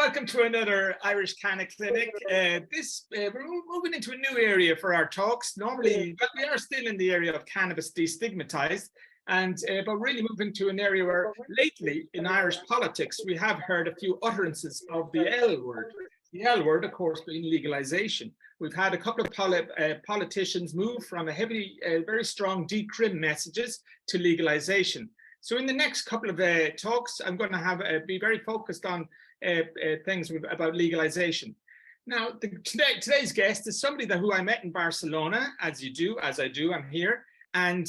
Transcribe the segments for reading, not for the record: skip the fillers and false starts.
welcome to another Irish Canna Clinic. We're moving into a new area for our talks. Normally, but we are still in the area of cannabis destigmatized, but really moving to an area where lately in Irish politics, we have heard a few utterances of the L word. The L word, of course, being legalization. We've had a couple of politicians move from very strong decrim messages to legalization. So in the next couple of talks, I'm going to be very focused on things about legalization. Now, today's guest is somebody who I met in Barcelona, as I do, I'm here. And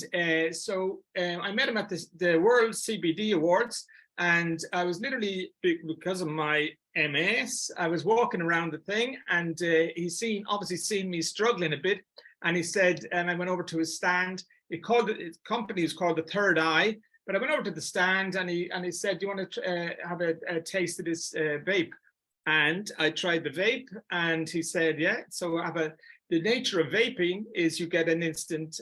so I met him at the World CBD Awards. And I was literally, because of my MS, I was walking around the thing, and he's obviously seen me struggling a bit. And he said, and I went over to his stand. His company is called the Third Eye. But I went over to the stand, and he said, "Do you want to have a taste of this vape?" And I tried the vape, and he said, "Yeah." So the nature of vaping is you get an instant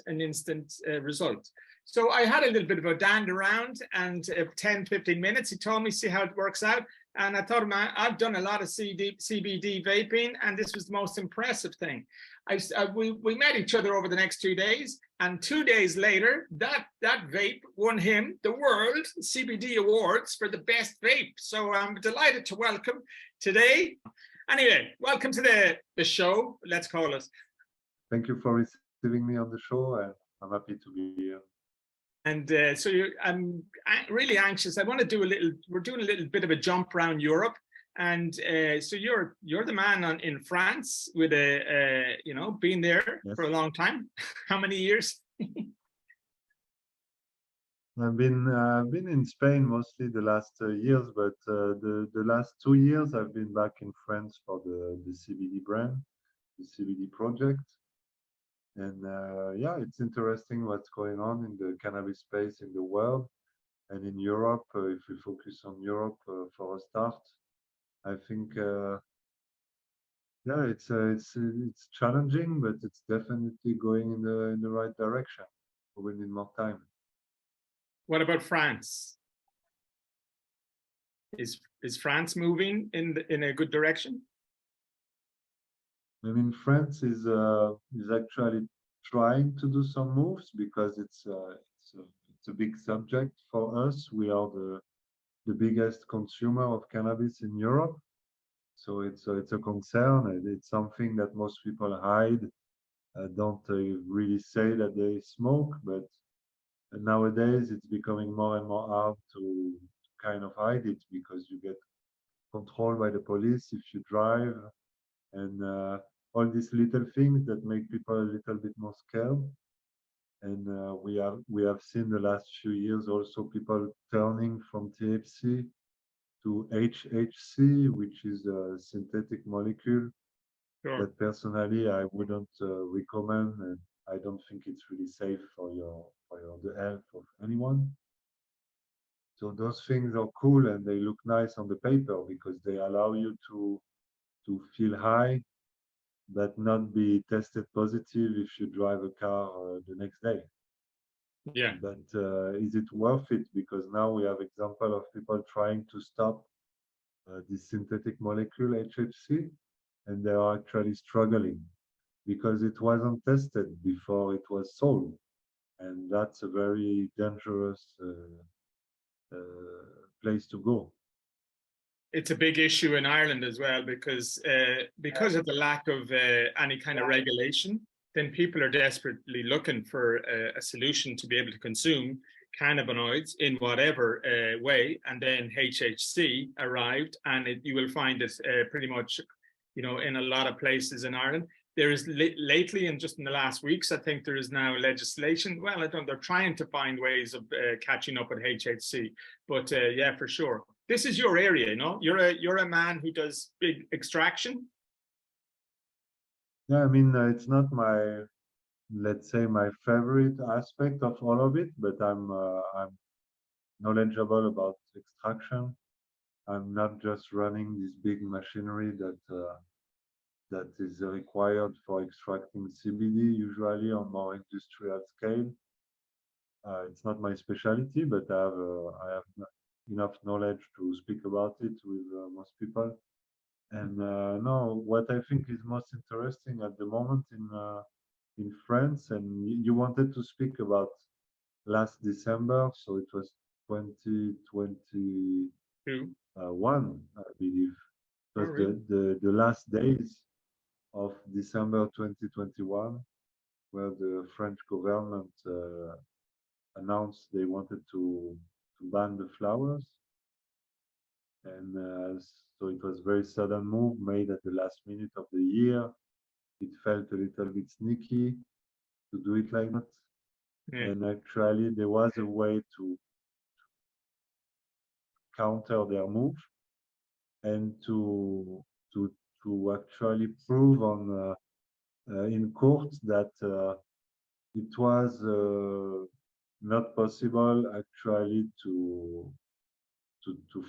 result. So I had a little bit of a dander around, and 10, 15 minutes, he told me, see how it works out. And I thought, man, I've done a lot of CBD vaping, and this was the most impressive thing. We met each other over the next 2 days, and 2 days later, that vape won him the World CBD Awards for the best vape. So I'm delighted to welcome today. Anyway, welcome to the show, let's call it. Thank you for receiving me on the show, and I'm happy to be here. And I'm really anxious. We're doing a little bit of a jump around Europe. And so you're the man in France with been there for a long time. How many years? I've been in Spain mostly the last years, but the last 2 years I've been back in France for the CBD brand, the CBD project. And yeah, it's interesting what's going on in the cannabis space in the world and in Europe. If we focus on Europe for a start, I think yeah, it's challenging, but it's definitely going in the right direction. We need more time. What about France? Is France moving in a good direction? I mean, France is actually trying to do some moves because it's a big subject for us. We are the biggest consumer of cannabis in Europe, so it's a concern, and it's something that most people hide. Don't really say that they smoke, but nowadays it's becoming more and more hard to kind of hide it because you get controlled by the police if you drive, and all these little things that make people a little bit more scared. And we have seen the last few years also people turning from THC to HHC, which is a synthetic molecule that personally I wouldn't recommend, and I don't think it's really safe for the health of anyone. So those things are cool and they look nice on the paper because they allow you to feel high but not be tested positive if you drive a car the next day. Yeah. But is it worth it? Because now we have example of people trying to stop this synthetic molecule HHC, and they are actually struggling because it wasn't tested before it was sold, and that's a very dangerous place to go. It's a big issue in Ireland as well because of the lack of any kind of regulation. Then people are desperately looking for a solution to be able to consume cannabinoids in whatever way. And then HHC arrived, and you will find it pretty much, in a lot of places in Ireland. There is lately, and just in the last weeks, I think there is now legislation. Well, they're trying to find ways of catching up with HHC, but yeah, for sure. This is your area, You're a man who does big extraction. Yeah, I mean, it's not let's say, my favorite aspect of all of it, but I'm knowledgeable about extraction. I'm not just running this big machinery that is required for extracting CBD, usually on more industrial scale. It's not my specialty, but I have enough knowledge to speak about it with most people. And no, what I think is most interesting at the moment in France, and you wanted to speak about last December, so it was 2021, True. I believe. It Oh, was really? the last days of December 2021, where the French government announced they wanted to ban the flowers. And so it was very sudden move made at the last minute of the year. It felt a little bit sneaky to do it like that. Yeah. And actually, there was a way to counter their move and to to actually prove on in court that it was not possible actually to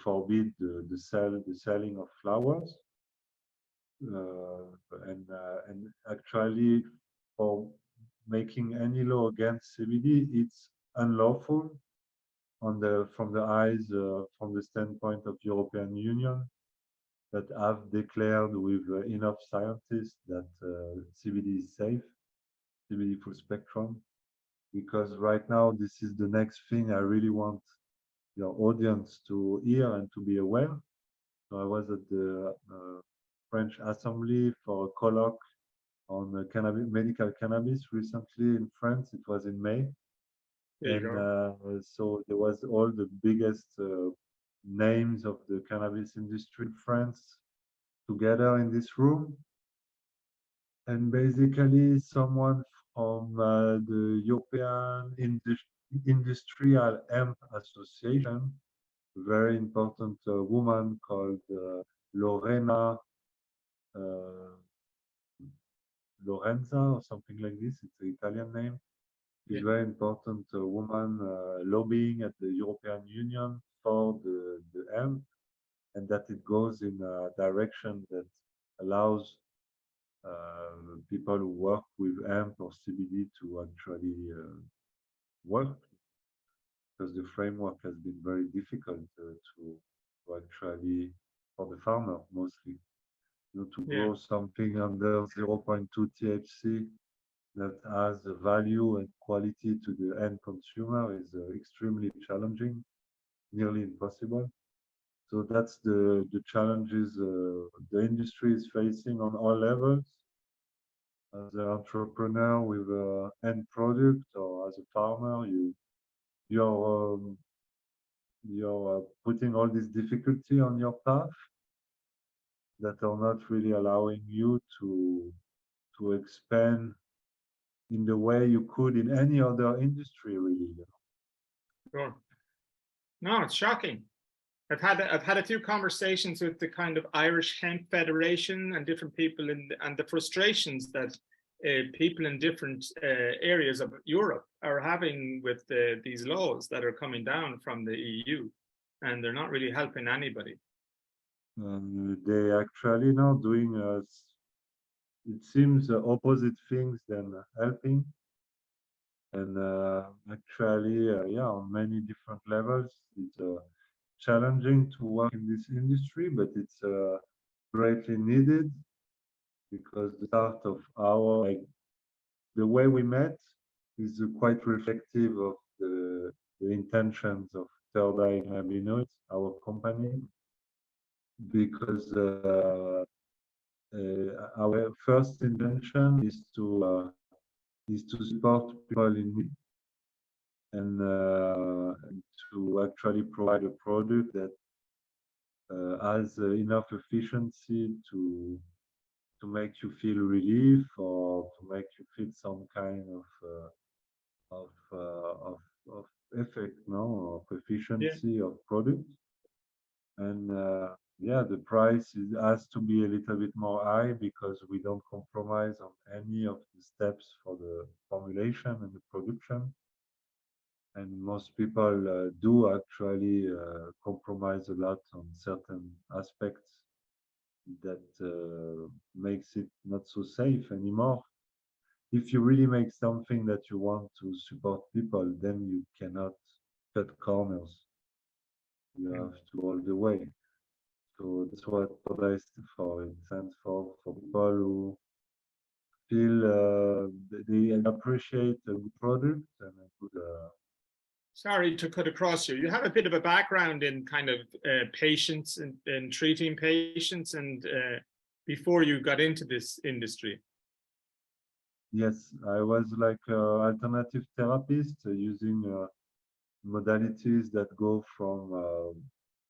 forbid the selling of flowers and actually for making any law against CBD, it's unlawful on the from the eyes from the standpoint of European Union that have declared with enough scientists that CBD is safe, CBD full spectrum. Because right now, this is the next thing I really want your audience to hear and to be aware. So I was at the French Assembly for a colloque on medical cannabis recently in France. It was in May. There you And go. so there was all the biggest names of the cannabis industry in France together in this room. And basically someone from the European Industrial Hemp Association, a very important woman called Lorena uh, Lorenza or something like this. It's an Italian name. She's Yeah. a very important woman lobbying at the European Union for the hemp, and that it goes in a direction that allows people who work with hemp or CBD to actually work, because the framework has been very difficult to actually for the farmer mostly, to Yeah. grow something under zero point 0.2 THC that has a value and quality to the end consumer is extremely challenging, nearly impossible. So that's the challenges the industry is facing on all levels. As an entrepreneur with an end product, or as a farmer, you're you're putting all this difficulty on your path that are not really allowing you to expand in the way you could in any other industry, really. Sure. No, it's shocking. I've had a few conversations with the kind of Irish Hemp Federation and different people and the frustrations that people in different areas of Europe are having with these laws that are coming down from the EU, and they're not really helping anybody. They actually now doing, it seems, opposite things than helping. And actually, yeah, on many different levels, it's challenging to work in this industry, but it's greatly needed because the start of our, like, the way we met is quite reflective of the intentions of Third Eye Cannabinoids, our company, because our first intention is to support people in need and to actually provide a product that has enough efficiency to make you feel relief or to make you feel some kind of, of effect, no, of Yeah. efficiency of product. And yeah, the price has to be a little bit more high because we don't compromise on any of the steps for the formulation and the production. And most people do actually compromise a lot on certain aspects that makes it not so safe anymore. If you really make something that you want to support people, then you cannot cut corners. You have to all the way. So that's what Third Eye stands for. It stands for people who feel they appreciate a good product and a good. Sorry to cut across you. You have a bit of a background in kind of patients and treating patients, and before you got into this industry. Yes, I was like alternative therapist using modalities that go from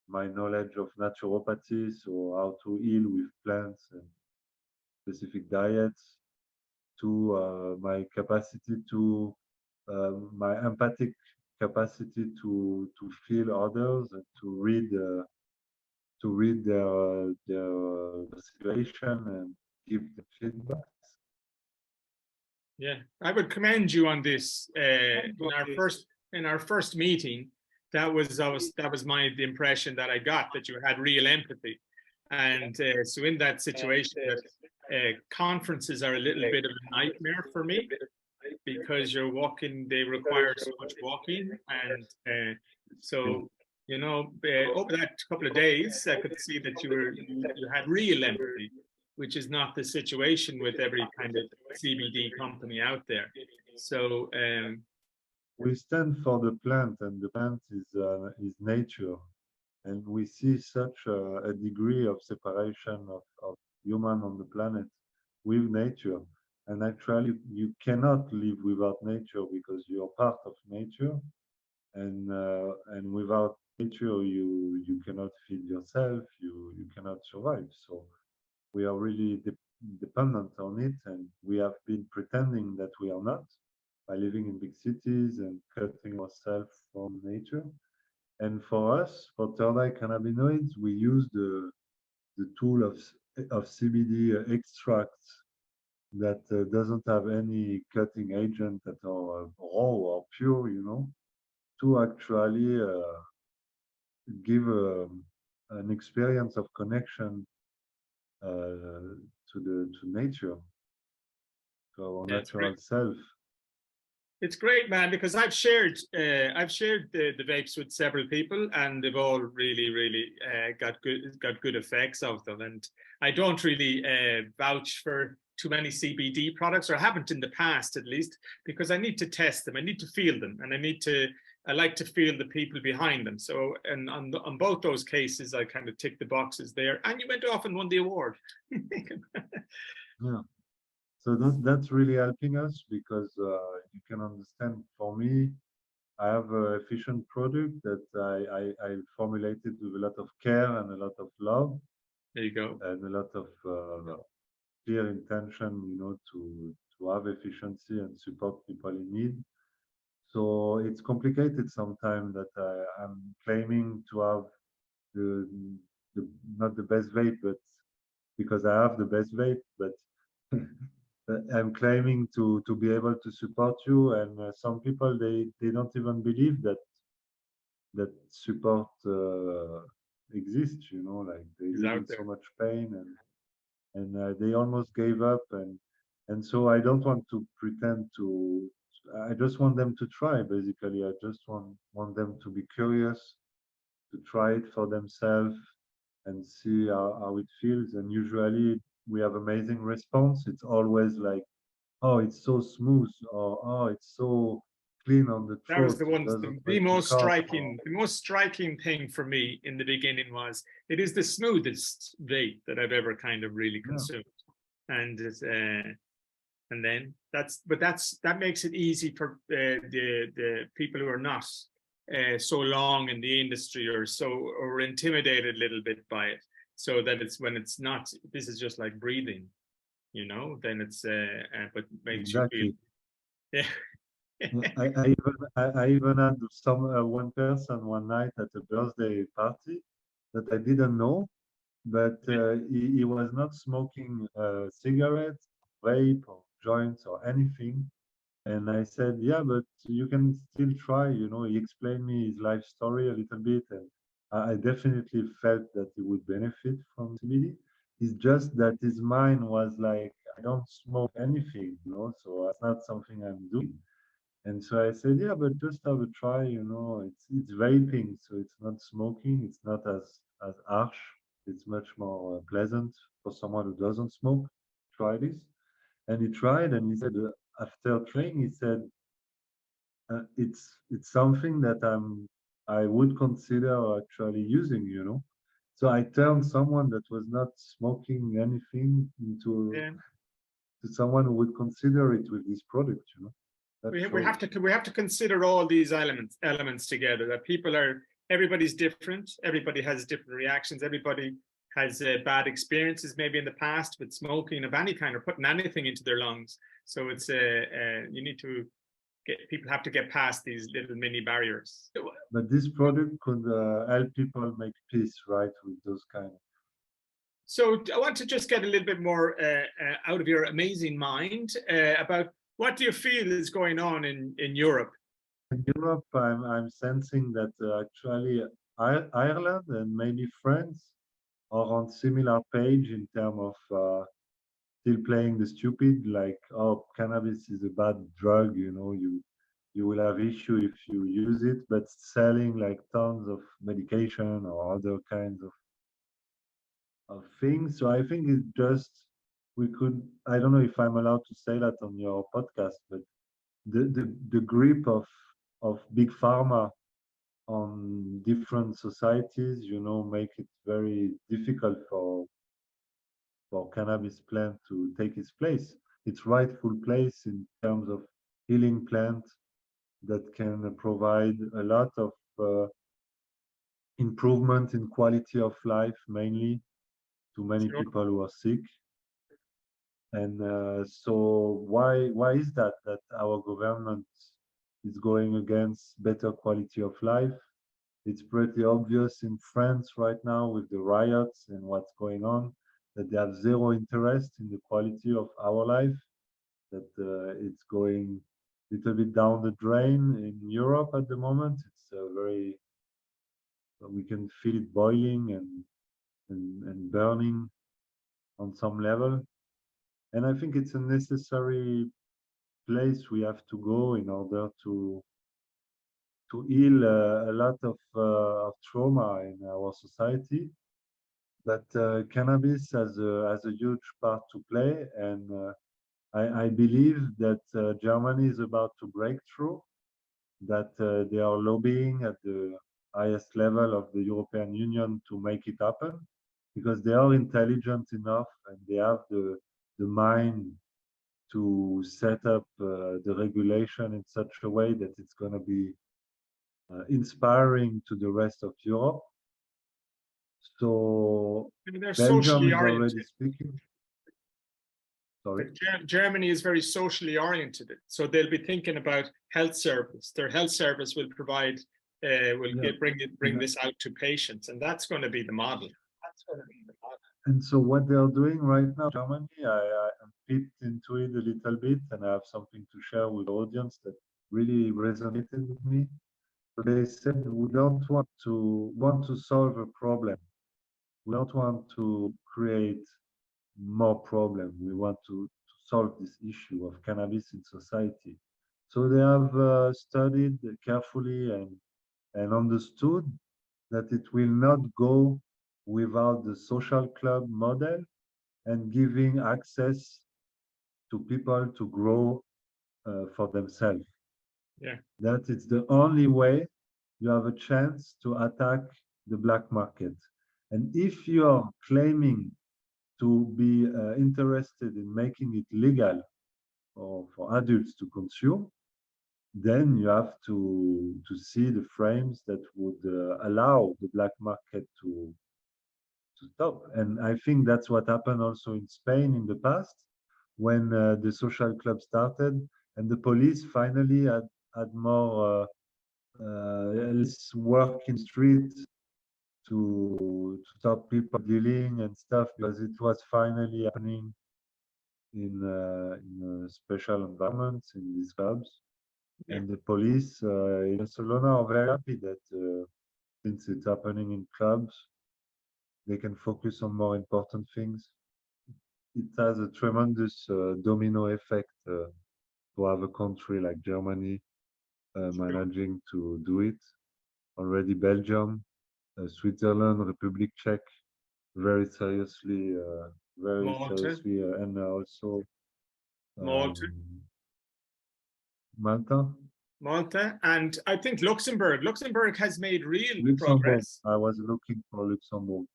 my knowledge of naturopathy, so how to heal with plants and specific diets, to my capacity to my empathic capacity to feel others and to read their situation and give the feedback. Yeah, I would commend you on this. In our first meeting, that was my the impression that I got, that you had real empathy, and so in that situation, conferences are a little bit of a nightmare for me because you're walking; they require so much walking, and so you know, over that couple of days, I could see that you had real empathy, which is not the situation with every kind of CBD company out there. So We stand for the plant, and the plant is nature, and we see such a degree of separation of human on the planet with nature. And actually, you cannot live without nature because you're part of nature, and without nature, you cannot feed yourself, you cannot survive. So we are really dependent on it, and we have been pretending that we are not by living in big cities and cutting ourselves from nature. And for us, for Third Eye Cannabinoids, we use the tool of CBD extracts that doesn't have any cutting agent that are raw or pure, to actually give an experience of connection to nature, to our natural self. It's great, man, because I've shared the vapes with several people, and they've all really got good effects of them. And I don't really vouch for too many CBD products, or haven't in the past at least, because I need to test them, I need to feel them, and I like to feel the people behind them. So, and on both those cases, I kind of tick the boxes there. And you went off and won the award. Yeah. So that's really helping us because you can understand, for me, I have an efficient product that I formulated with a lot of care and a lot of love. There you go. And a lot of clear intention, to have efficiency and support people in need. So it's complicated sometimes that I'm claiming to have the, not the best vape, but because I have the best vape, but I'm claiming to be able to support you, and some people they don't even believe that support exists. Like they live in so much pain, and they almost gave up, and so I don't want to pretend to. I just want them to try. Basically, I just want them to be curious, to try it for themselves and see how it feels. And usually we have amazing response. It's always like, oh, it's so smooth, or oh, it's so clean on the That was throat. the It one, doesn't the make you most cough, striking, the most striking thing for me in the beginning was it is the smoothest vape that I've ever kind of really consumed, and it's, and then that makes it easy for the people who are not so long in the industry or intimidated a little bit by it, so that it's when it's not, this is just like breathing, then it's but makes exactly. you feel, yeah. I even had one person one night at a birthday party that I didn't know, but he was not smoking cigarettes, vape, or joints, or anything. And I said, yeah, but you can still try. He explained me his life story a little bit, and I definitely felt that he would benefit from CBD. It's just that his mind was like, I don't smoke anything, so that's not something I'm doing. And so I said, yeah, but just have a try. It's vaping, so it's not smoking. It's not as harsh. It's much more pleasant for someone who doesn't smoke. Try this. And he tried, and he said after trying, he said it's something that I would consider actually using, you know. So I turned someone that was not smoking anything into Yeah. to someone who would consider it with this product, you know. That We have to consider all these elements together. That everybody's different. Everybody has different reactions. Everybody has bad experiences maybe in the past with smoking of any kind or putting anything into their lungs. So it's you need to people have to get past these little mini barriers. But this product could help people make peace, right, with those kind of. So I want to just get a little bit more out of your amazing mind about what do you feel is going on in Europe? In Europe, I'm sensing that actually Ireland and maybe France are on similar page in terms of still playing the stupid, like, oh, cannabis is a bad drug, you know, you will have issue if you use it, but selling like tons of medication or other kinds of things. So I think it's just we could. I don't know if I'm allowed to say that on your podcast, but the grip of big pharma on different societies, you know, make it very difficult for cannabis plant to take its place, its rightful place in terms of healing plant that can provide a lot of improvement in quality of life, mainly to many Sure. people who are sick. And so why is that our government is going against better quality of life? It's pretty obvious in France right now with the riots and what's going on, that they have zero interest in the quality of our life, that it's going a little bit down the drain in Europe at the moment. It's we can feel it boiling and burning on some level. And I think it's a necessary place we have to go in order to heal a lot of trauma in our society. But cannabis has a huge part to play, and I believe that Germany is about to break through, that they are lobbying at the highest level of the European Union to make it happen, because they are intelligent enough and they have the mind to set up the regulation in such a way that it's going to be inspiring to the rest of Europe. So They're Belgium socially is already oriented. speaking. Sorry. Germany is very socially oriented, so they'll be thinking about health service. Their health service will provide, bring this out to patients, and that's going to be the model. That's going to be the model. And so what they are doing right now, Germany, I peeped into it a little bit, and I have something to share with the audience that really resonated with me. So they said we don't want to solve a problem. We don't want to create more problem. We want to solve this issue of cannabis in society. So they have studied carefully and understood that it will not go without the social club model and giving access to people to grow for themselves. Yeah. That it's the only way you have a chance to attack the black market. And if you are claiming to be interested in making it legal or for adults to consume, then you have to see the frames that would allow the black market to stop. And I think that's what happened also in Spain in the past, when the social club started and the police finally had more less work in street to stop people dealing and stuff, because it was finally happening in a special environments in these clubs. Yeah. And the police in Barcelona are very happy that since it's happening in clubs, they can focus on more important things. It has a tremendous domino effect to have a country like Germany managing to do it. Already Belgium, Switzerland, Republic Czech, very seriously, Malta, and also Malta, um, Malta, Malta, and I think Luxembourg. Luxembourg has made real Luxembourg. progress. I was looking for Luxembourg.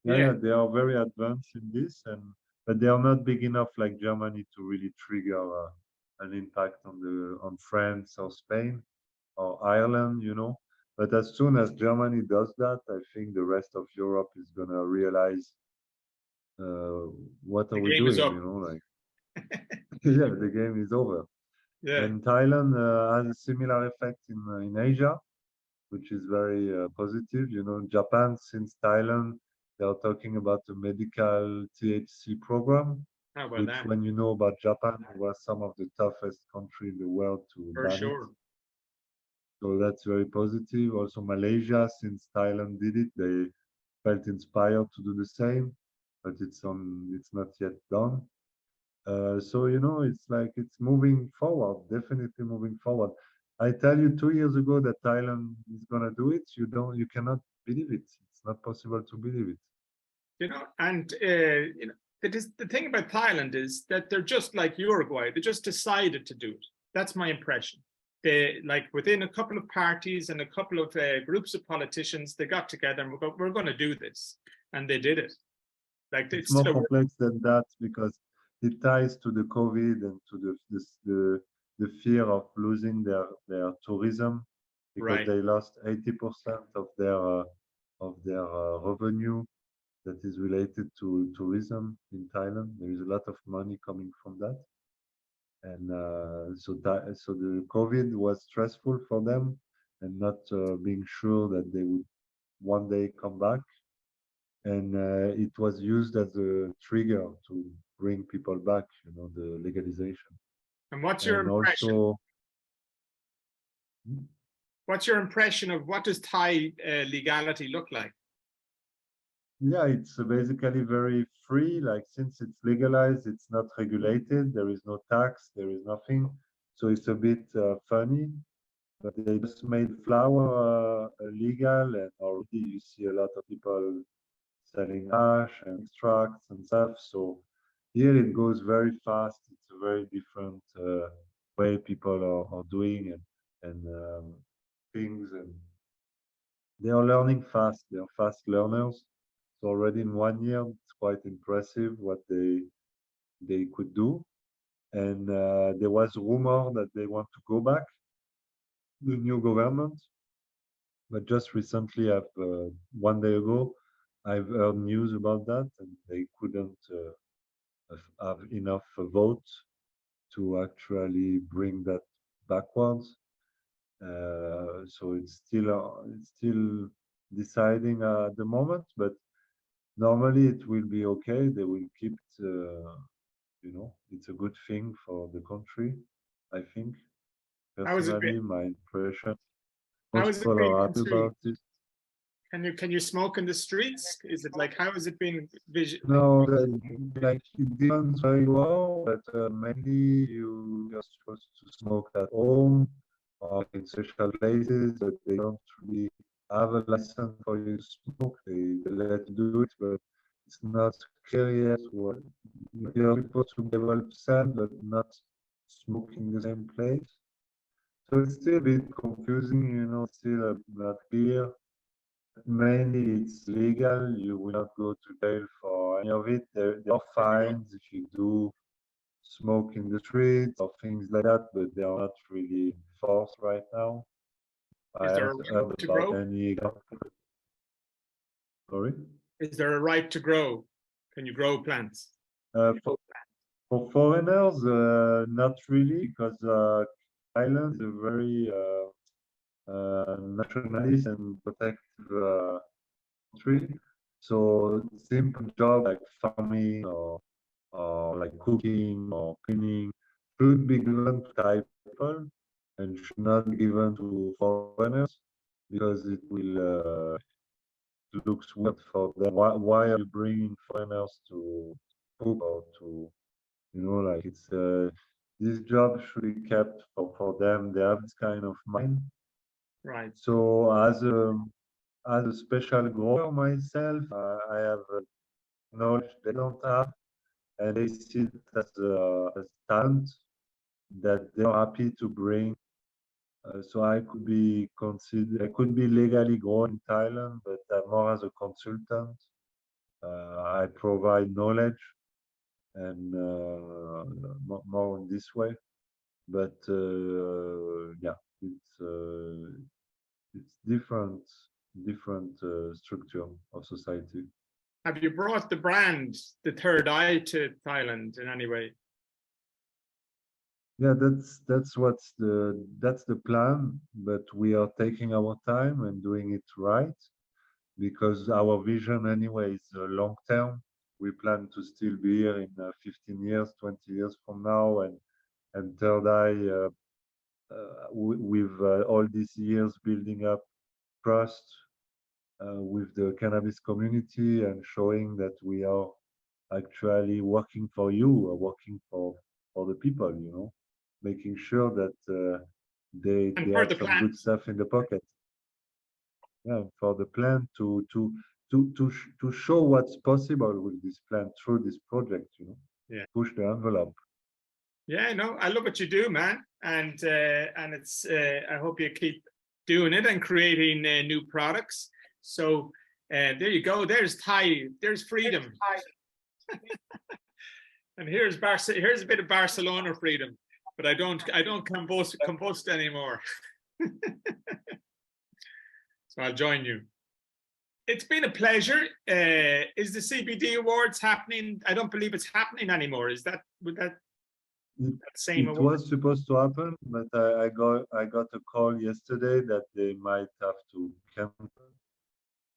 Yeah, Yeah, yeah, they are very advanced in this, and but they are not big enough like Germany to really trigger an impact on the on France or Spain or Ireland, you know. But as soon as Germany does that, I think the rest of Europe is gonna realize uh, what are the we game is doing, up. you know, like yeah, the game is over. Yeah. And Thailand has a similar effect in Asia, which is very positive. You know, Japan, since Thailand, they are talking about the medical THC program, How about which, that? when you know about Japan, was some of the toughest country in the world to For ban it. sure. So that's very positive. Also, Malaysia, since Thailand did it, they felt inspired to do the same, but it's not yet done. So you know, it's like it's moving forward, definitely moving forward. I tell you, 2 years ago that Thailand is gonna do it. You cannot believe it. It's not possible to believe it. And the thing about Thailand is that they're just like Uruguay. They just decided to do it. That's my impression. They, like, within a couple of parties and a couple of groups of politicians, they got together and we're going to do this, and they did it. Like, It's it's more still a complex than that because it ties to the COVID and to the fear of losing their tourism because right. they lost 80% of their revenue that is related to tourism in Thailand. There is a lot of money coming from that. And so the COVID was stressful for them and not being sure that they would one day come back. And it was used as a trigger to bring people back, you know, the legalization. And what's your And impression? also, What's your impression of what does Thai legality look like? yeah, it's basically very free. Like since it's legalized, it's not regulated. There is no tax. There is nothing. So it's a bit funny. But they just made flower legal, and already you see a lot of people selling hash and extracts and stuff. So here it goes very fast. It's a very different way people are doing and things, and they are learning fast. They are fast learners. So already in 1 year, it's quite impressive what they could do. And there was rumor that they want to go back, the new government. But just recently, 1 day ago, I've heard news about that, and they couldn't have enough votes to actually bring that backwards. So it's still deciding at the moment, but normally it will be okay. They will keep it. You know, it's a good thing for the country. I think How is it? personally, my impression. How Most is it people being are happy consumed? about it. Can you smoke in the streets? Is it like, how is it being No, like it depends where you are, but mainly you're supposed to smoke at home or in social places, but they don't really have a license for you to smoke. They let you do it, but it's not clear yet what you're supposed to be able to sell, but not smoke in the same place. So it's still a bit confusing, you know, still not clear. Mainly it's legal. You will not go to jail for any of it. There are fines if you do smoke in the streets or things like that, but they are not really enforced right now. I is there a haven't right heard to about grow? any example. Sorry. Is there a right to grow? Can you grow plants? Uh, for, for foreigners, not really, because Thailand is a very nationalist and protective country. So simple job like farming or like cooking or cleaning should be given to Thai people and should not be given to foreigners because it will it looks weird for them. Why are you bringing foreigners to cook or to like it's this job should be kept for them. They have this kind of mind. Right. So as a special grower myself, I have knowledge they don't have, and they see it as talent that they are happy to bring. So I could be considered, I could be legally grown in Thailand, but more as a consultant. I provide knowledge and more in this way. But yeah, it's different structure of society. Have you brought the brand, the Third Eye, to Thailand in any way? Yeah, that's the plan, but we are taking our time and doing it right because our vision anyway is long term. We plan to still be here in 15 years, 20 years from now, and Third Eye with all these years building up trust with the cannabis community and showing that we are actually working for you or working for the people, making sure that And they for have the some good plant, stuff in the pocket. Yeah, for the plant to show what's possible with this plant through this project, yeah, push the envelope. yeah, no, I love what you do, man, and it's I hope you keep doing it and creating new products. So there you go. There's Thai. There's freedom. And here's here's a bit of Barcelona freedom, but I don't combust anymore. So I'll join you. It's been a pleasure. Is the CBD Awards happening? I don't believe it's happening anymore. Is that that same It award? was supposed to happen, but I got a call yesterday that they might have to cancel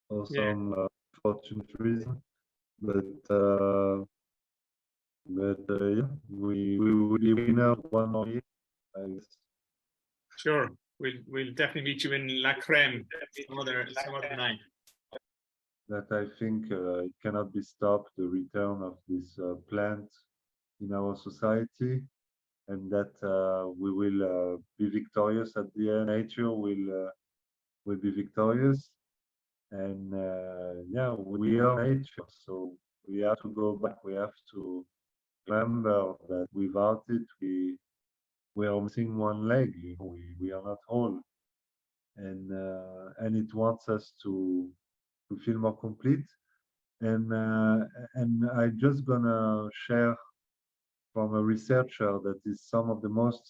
for Yeah, some fortunate reason. But yeah, we will be winner one more year, I guess. sure. We'll definitely meet you in La Creme some other night. That I think it cannot be stopped, the return of this plant in our society, and that we will be victorious at the end. Nature will be victorious, and yeah, we are nature, so we have to go back. We have to remember that without it, we are missing one leg. We are not whole, and it wants us to feel more complete. And I just gonna share from a researcher that is some of the most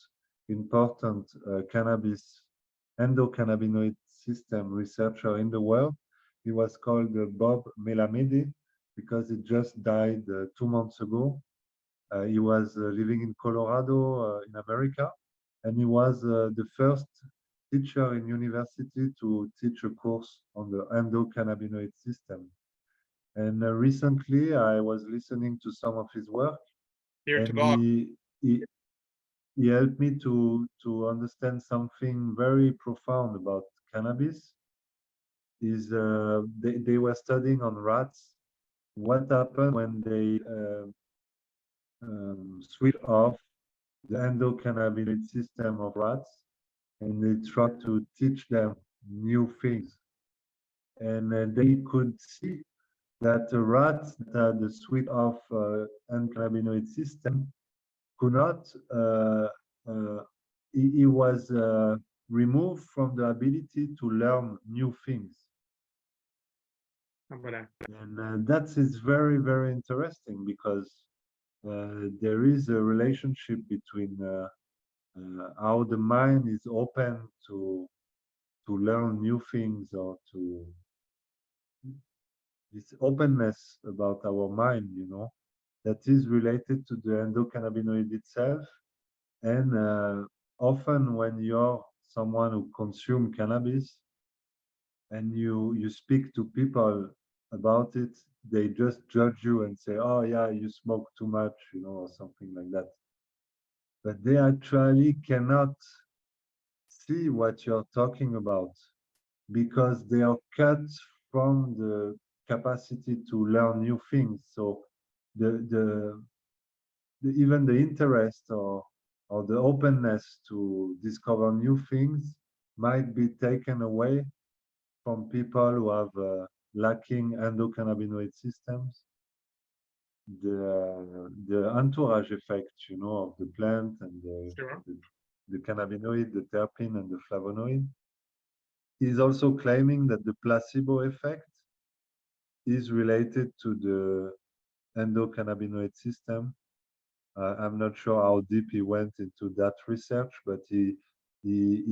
important cannabis endocannabinoid system researcher in the world. He was called Bob Melamedi because he just died 2 months ago. He was living in Colorado in America, and he was the first teacher in university to teach a course on the endocannabinoid system. And recently, I was listening to some of his work, Here to and Bob. he helped me to understand something very profound about cannabis. Is they were studying on rats what happened when they switch off the endocannabinoid system of rats, and they try to teach them new things, and they could see that the rats that had the switch off endocannabinoid system could not, he was removed from the ability to learn new things. How about that? And that is very, very interesting because there is a relationship between how the mind is open to learn new things or to this openness about our mind, that is related to the endocannabinoid itself. And often when you're someone who consume cannabis and you speak to people about it, they just judge you and say, oh yeah, you smoke too much, or something like that. But they actually cannot see what you're talking about because they are cut from the capacity to learn new things. So the even the interest or the openness to discover new things might be taken away from people who have lacking endocannabinoid systems. the entourage effect, you know, of the plant and Sure. the cannabinoid, the terpene, and the flavonoid. He's also claiming that the placebo effect is related to the endocannabinoid system. I'm not sure how deep he went into that research, but he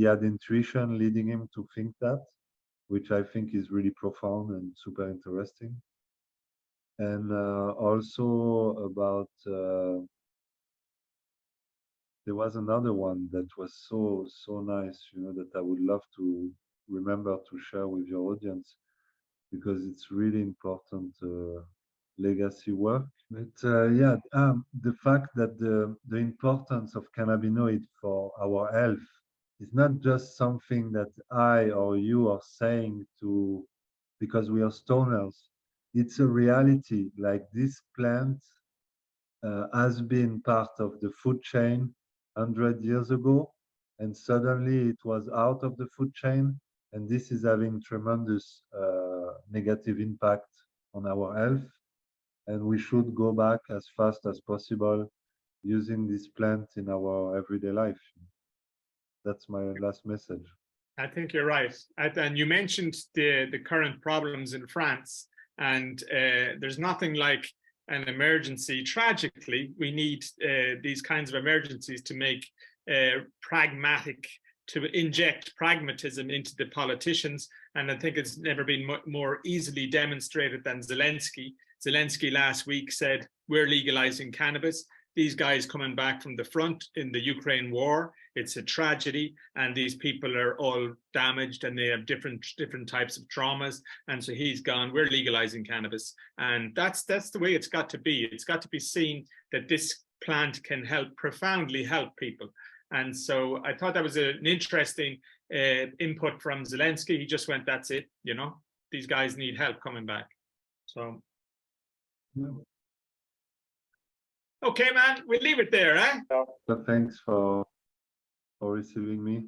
had intuition leading him to think that, which I think is really profound and super interesting. And also about there was another one that was so nice, you know, that I would love to remember to share with your audience because it's really important legacy work. But yeah, the fact that the importance of cannabinoid for our health is not just something that I or you are saying to because we are stoners. It's a reality. Like this plant has been part of the food chain 100 years ago, and suddenly it was out of the food chain, and this is having tremendous negative impact on our health, and we should go back as fast as possible using this plant in our everyday life. That's my last message. I think you're right. And you mentioned the current problems in France, and there's nothing like an emergency. Tragically, we need these kinds of emergencies to make pragmatic, to inject pragmatism into the politicians. And I think it's never been more easily demonstrated than Zelensky. Zelensky last week said, we're legalizing cannabis. These guys coming back from the front in the Ukraine war, it's a tragedy, and these people are all damaged and they have different types of traumas. And so he's gone, we're legalizing cannabis. And that's the way it's got to be. It's got to be seen that this plant can help, profoundly help people. And so I thought that was an interesting input from Zelensky. He just went, that's it, you know, these guys need help coming back. So. Yeah. Okay, man, we'll leave it there, eh? So thanks for receiving me.